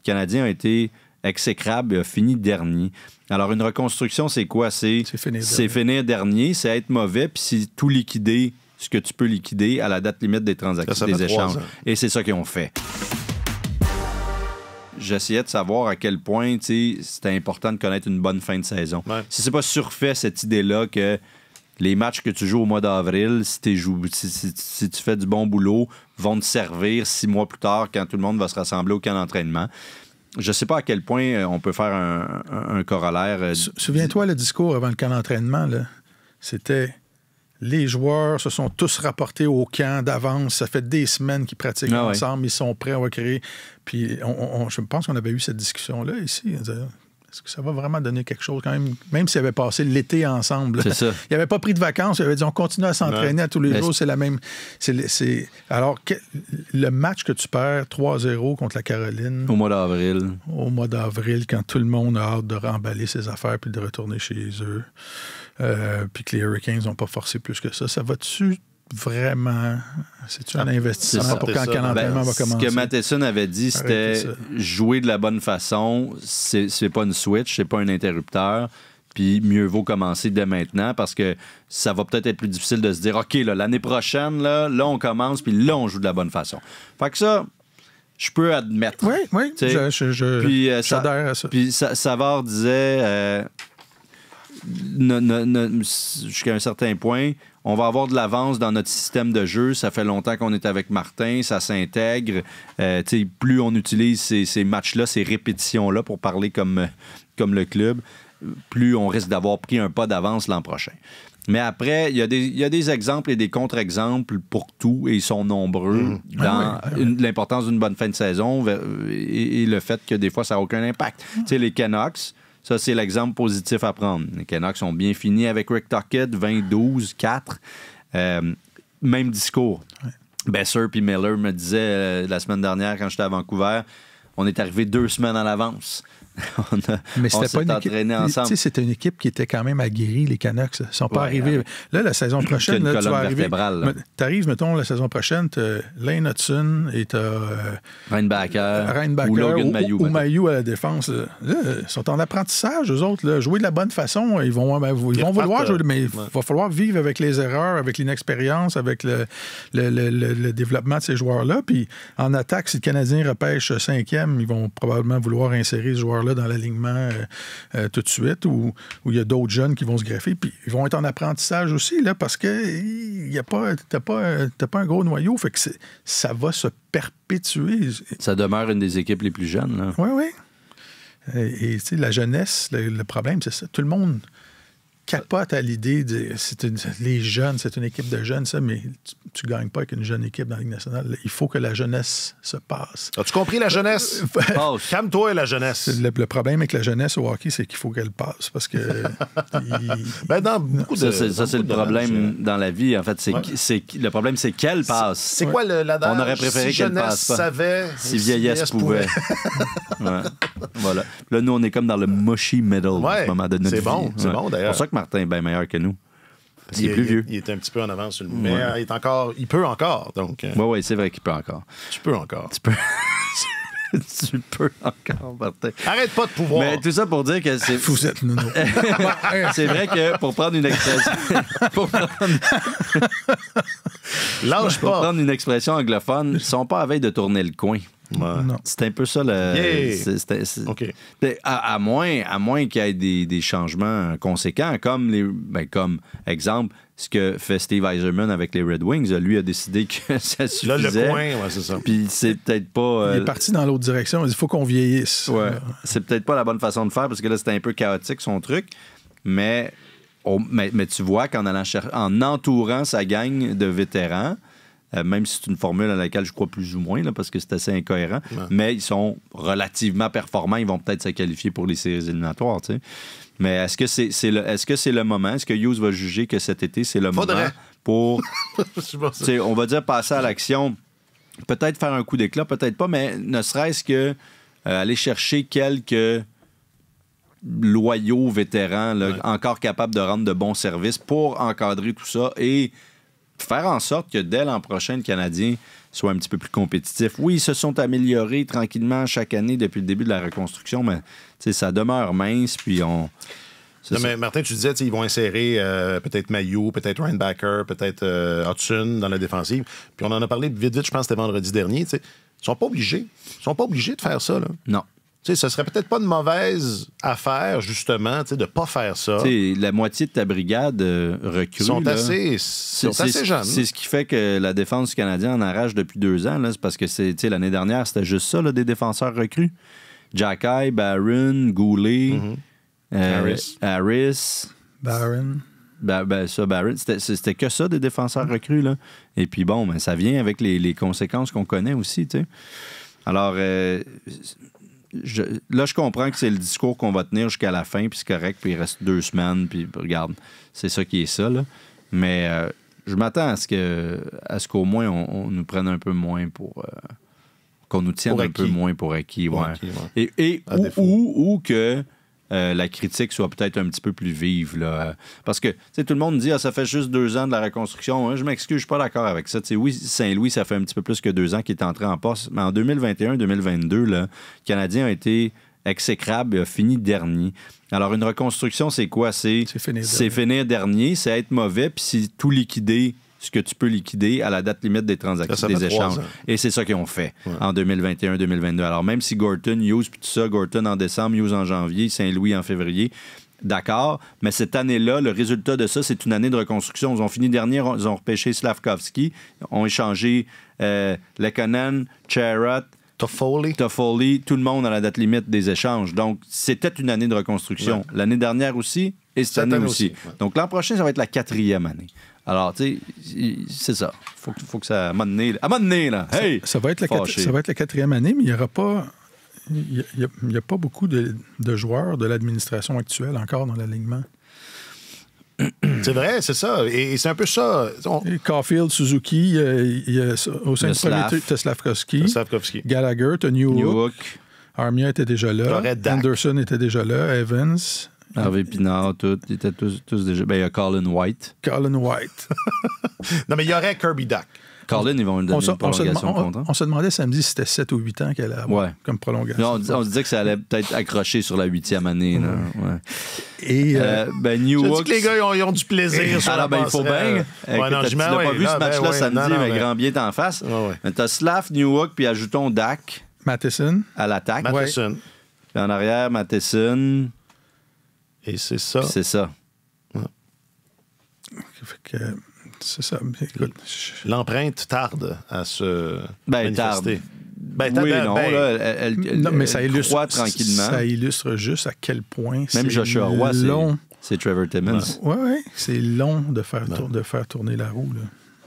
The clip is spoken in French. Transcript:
Le Canadien a été exécrable et a fini dernier. Alors, une reconstruction, c'est quoi? C'est finir dernier, c'est être mauvais, puis c'est tout liquider ce que tu peux liquider à la date limite des transactions, des échanges. Et c'est ça qu'ils ont fait. J'essayais de savoir à quel point c'était important de connaître une bonne fin de saison. Ouais. Si c'est pas surfait, cette idée-là que les matchs que tu joues au mois d'avril, si tu fais du bon boulot, vont te servir 6 mois plus tard quand tout le monde va se rassembler au camp d'entraînement. Je sais pas à quel point on peut faire un corollaire. Souviens-toi, le discours avant le camp d'entraînement, là, c'était... Les joueurs se sont tous rapportés au camp d'avance. Ça fait des semaines qu'ils pratiquent ensemble. Ils sont prêts à recréer. Puis je pense qu'on avait eu cette discussion-là ici. Est-ce que ça va vraiment donner quelque chose quand même s'ils avaient passé l'été ensemble? C'est ça. Ils n'avaient pas pris de vacances. Ils avaient dit on continue à s'entraîner à tous les jours. C'est la même... Alors, le match que tu perds 3-0 contre la Caroline... Au mois d'avril. Au mois d'avril, quand tout le monde a hâte de remballer ses affaires puis de retourner chez eux. Puis que les Hurricanes n'ont pas forcé plus que ça. Ça va-tu vraiment... C'est-tu un investissement pour quand le camp d'entraînement va commencer? Ce que Matheson avait dit, c'était jouer de la bonne façon. C'est pas une switch, c'est pas un interrupteur. Puis mieux vaut commencer dès maintenant parce que ça va peut-être être plus difficile de se dire OK, là, l'année prochaine, là on commence, puis là, on joue de la bonne façon. Fait que ça... Je peux admettre. Oui, j'adhère à ça. Puis Savard disait... jusqu'à un certain point, on va avoir de l'avance dans notre système de jeu. Ça fait longtemps qu'on est avec Martin, ça s'intègre. Plus on utilise ces matchs-là, ces répétitions-là, pour parler comme le club, plus on risque d'avoir pris un pas d'avance l'an prochain. Mais après, il y a des exemples et des contre-exemples pour tout, et ils sont nombreux dans l'importance d'une bonne fin de saison et le fait que des fois, ça n'a aucun impact. Tu sais, les Canucks, ça, c'est l'exemple positif à prendre. Les Canucks ont bien fini avec Rick Tocchet, 20-12-4. Même discours. Ouais. Besser puis Miller me disaient la semaine dernière, quand j'étais à Vancouver, on est arrivé 2 semaines en avance. Mais c'était pas une équipe ensemble. C'était une équipe qui était quand même aguerrie, les Canucks. Ils ne sont pas arrivés. Là, la saison prochaine, là, tu vas arriver. Tu arrives, mettons, la saison prochaine, tu as Lane Hudson et tu as Reinbacker ou Logan Mailloux. Ou Mailloux à la défense. Là, ils sont en apprentissage, eux autres. Là. Jouer de la bonne façon, ils vont vouloir jouer, mais il va falloir vivre avec les erreurs, avec l'inexpérience, avec le développement de ces joueurs-là. Puis en attaque, si le Canadien repêche 5e, ils vont probablement vouloir insérer ce joueur-là dans l'alignement tout de suite, où il y a d'autres jeunes qui vont se greffer, puis ils vont être en apprentissage aussi, là, parce que t'as pas un gros noyau, fait que ça va se perpétuer. Ça demeure une des équipes les plus jeunes, là. Oui. Et tu sais, la jeunesse, le problème, c'est ça. Tout le monde capote à l'idée de les jeunes, c'est une équipe de jeunes, ça, mais tu gagnes pas avec une jeune équipe dans la Ligue nationale. Il faut que la jeunesse se passe. As-tu compris la jeunesse? Calme-toi, la jeunesse. Le problème avec la jeunesse au hockey, c'est qu'il faut qu'elle passe, parce que... dans beaucoup ça, c'est le problème dans la vie, en fait. Le problème, c'est qu'elle passe. C'est quoi l'adage? On aurait préféré qu'elle passe pas. Savait, si vieillesse pouvait. Voilà. Là, nous, on est comme dans le mushy middle à ce moment de notre vie. C'est bon, d'ailleurs. C'est pour ça que Martin est bien meilleur que nous. Il est plus vieux. Il est un petit peu en avance sur le... Mais il peut encore. Oui, c'est vrai qu'il peut encore. Tu peux encore. Tu peux encore, Martin. Arrête pas de pouvoir. Mais tout ça pour dire que c'est... Vous êtes nounou. C'est vrai que pour prendre une expression... Lâche pas. Pour prendre une expression anglophone, ils sont pas à veille de tourner le coin. Non. C'est un peu ça le. OK. À moins qu'il y ait des changements conséquents, comme exemple, ce que fait Steve Yzerman avec les Red Wings. Lui a décidé que ça suffisait. Là, le coin, c'est ça. Puis c'est peut-être pas... Il est parti dans l'autre direction. Il faut qu'on vieillisse. Ouais. C'est peut-être pas la bonne façon de faire, parce que là, c'était un peu chaotique, son truc. Mais tu vois qu'en en entourant sa gang de vétérans, même si c'est une formule à laquelle je crois plus ou moins, là, parce que c'est assez incohérent, mais ils sont relativement performants. Ils vont peut-être se qualifier pour les séries éliminatoires, tu sais. Mais est-ce que c'est le moment? Est-ce que Hughes va juger que cet été, c'est le moment pour, on va dire, passer à l'action? Peut-être faire un coup d'éclat, peut-être pas, mais ne serait-ce que aller chercher quelques loyaux vétérans, là, encore capables de rendre de bons services pour encadrer tout ça et faire en sorte que dès l'an prochain, le Canadien soient un petit peu plus compétitifs. Oui, ils se sont améliorés tranquillement chaque année depuis le début de la reconstruction, mais ça demeure mince, puis on... Mais Martin, tu disais, ils vont insérer peut-être Mailloux, peut-être Reinbacker, peut-être Hudson dans la défensive. Puis on en a parlé vite, je pense que c'était vendredi dernier. Ils sont pas obligés. Ils sont pas obligés de faire ça. Là. Non. Ce serait peut-être pas une mauvaise affaire, justement, de ne pas faire ça. La moitié de ta brigade recrue. Sont là, assez jeunes. C'est ce qui fait que la défense du Canadien en arrache depuis 2 ans. Là, c'est parce que l'année dernière, c'était juste ça, là, des défenseurs recrues. Jacky, Barron, Goulet... Harris. Barron. Barron. C'était que ça, des défenseurs recrues. Là. Et puis bon, ben, ça vient avec les conséquences qu'on connaît aussi. T'sais. Alors, je comprends que c'est le discours qu'on va tenir jusqu'à la fin, puis c'est correct, puis il reste 2 semaines, puis regarde, c'est ça qui est ça. Là. Mais je m'attends à ce qu'au moins on nous prenne un peu moins pour... qu'on nous tienne un peu moins pour acquis. Ouais. Et ou que... la critique soit peut-être un petit peu plus vive. Là. Parce que tout le monde dit ça fait juste 2 ans de la reconstruction. Hein, je m'excuse, je suis pas d'accord avec ça. Oui, Saint-Louis, ça fait un petit peu plus que 2 ans qu'il est entré en poste. Mais en 2021-2022, le Canadien a été exécrable et a fini dernier. Alors, une reconstruction, c'est quoi? C'est finir dernier, c'est être mauvais, puis c'est tout liquider ce que tu peux liquider à la date limite des transactions, des échanges. Et c'est ça qu'ils ont fait en 2021-2022. Alors, même si Gorton, Hughes, puis tout ça, Gorton en décembre, Hughes en janvier, Saint-Louis en février, d'accord, mais cette année-là, le résultat de ça, c'est une année de reconstruction. Ils ont fini dernier, ils ont repêché Slavkovski, ont échangé Lekkonen, Charrot, Toffoli, tout le monde à la date limite des échanges. Donc, c'était une année de reconstruction. Ouais. L'année dernière aussi et cette année aussi. Ouais. Donc, l'an prochain, ça va être la 4e année. Alors, tu sais, c'est ça. Faut que ça... À un moment donné, là, hey! Ça va être la 4e année, mais il n'y aura pas... Il n'y a pas beaucoup de joueurs de l'administration actuelle encore dans l'alignement. C'est vrai, c'est ça. Et c'est un peu ça. Caulfield, Suzuki, au sein du premier tour, tu as Slavkovski. Gallagher, tu as Newhook. Armia était déjà là. Anderson était déjà là. Evans. Harvey Pinard, ils étaient tous déjà... Ben, il y a Colin White. Non, mais il y aurait Kirby Dach. Colin, ils vont lui donner une prolongation de contrat. On se demandait samedi si c'était 7 ou 8 ans qu'elle allait avoir comme prolongation. Non, on se disait que ça allait peut-être accrocher sur la 8e année. Là. Ouais. Et Newhook... Je dis que les gars, ils ont du plaisir sur la il faut bien. Tu l'as pas vu ce match-là samedi, mais grand bien t'en face. T'as Slav, Newhook, puis ajoutons Dach. Matheson. À l'attaque. Matheson. Puis en arrière, Matheson... Et c'est ça. C'est ça. Ouais. C'est ça. Écoute, l'empreinte tarde à se manifester. Non, mais ça illustre croît tranquillement. Ça illustre juste à quel point même Joshua Roy, c'est Trevor Timmons. Oui, c'est long de faire tourner la roue. Là.